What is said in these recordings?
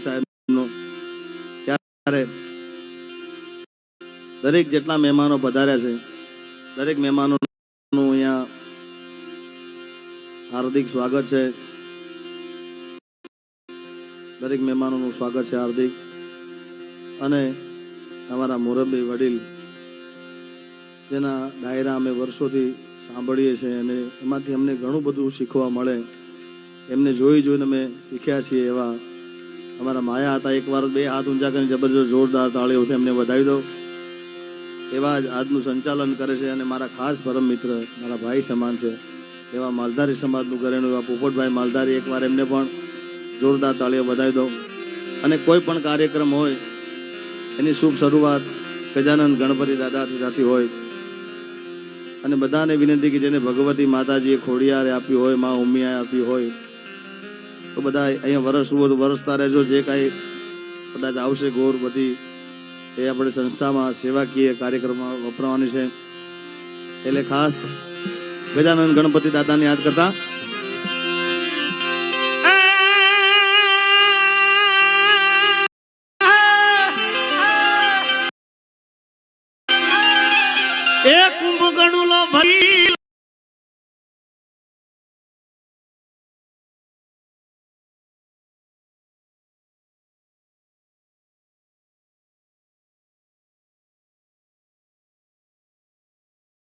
સાહેબનો ત્યારે દરેક જેટલા મહેમાનો પધાર્યા છે દરેક મહેમાનોનું અહીંયા હાર્દિક સ્વાગત છે. દરેક મહેમાનોનું સ્વાગત છે હાર્દિક. અને અમારા મોરબી વડીલ જેના ડાયરા અમે વર્ષોથી સાંભળીએ છીએ અને એમાંથી અમને ઘણું બધું શીખવા મળે, એમને જોઈને અમે શીખ્યા છીએ એવા અમારા માયા હતા. એકવાર બે હાથ ઊંચા કરીને જબરજસ્ત જોરદાર તાળીઓથી એમને વધાવી દો. એવા જ આજનું સંચાલન કરે છે અને મારા ખાસ પરમ મિત્ર, મારા ભાઈ સમાન છે એવા માલધારી સમાજનું ઘરેણું એવા પોપટભાઈ માલધારી, એકવાર એમને પણ જોરદાર તાળીઓ વધાવી દો. અને કોઈ પણ કાર્યક્રમ હોય એની શુભ શરૂઆત ગજાનંદ ગણપતિ દાદાથી થતી હોય અને બધાને વિનંતી કે જેને ભગવતી માતાજીએ ખોડિયારે આપ્યું હોય, મા ઉમિયાએ આપ્યું હોય તો બધા અહીંયા વરસતા રહેજો. જે કાંઈ કદાચ આવશે ગોર બધી એ આપણે સંસ્થામાં સેવાકીય કાર્યક્રમમાં વપરાવાની છે. એટલે ખાસ ગજાનંદ ગણપતિ દાદાને યાદ કરતા એ કુંભ ગણુલો ભરી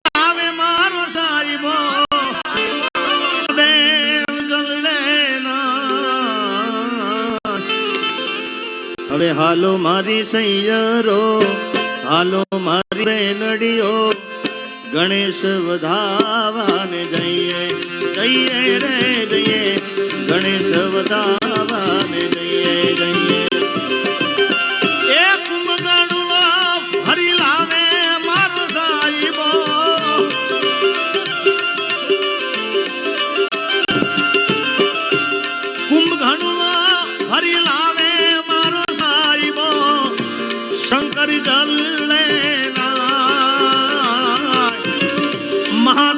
આવે મારો સાહેબો દેવ જલ્લે ના. હવે હાલો મારી સૈયરો, હાલો મારી બેનડીઓ, ગણેશ વધાવાને જઈએ જઈએ રે જઈએ, ગણેશ વધાવાને જઈએ જઈએ. એ કુંભ ગણુલો હરી લાવે મારો સાહેબો, કુંભ ગણુલો હરી લાવે મારો સાહેબો, શંકર જલ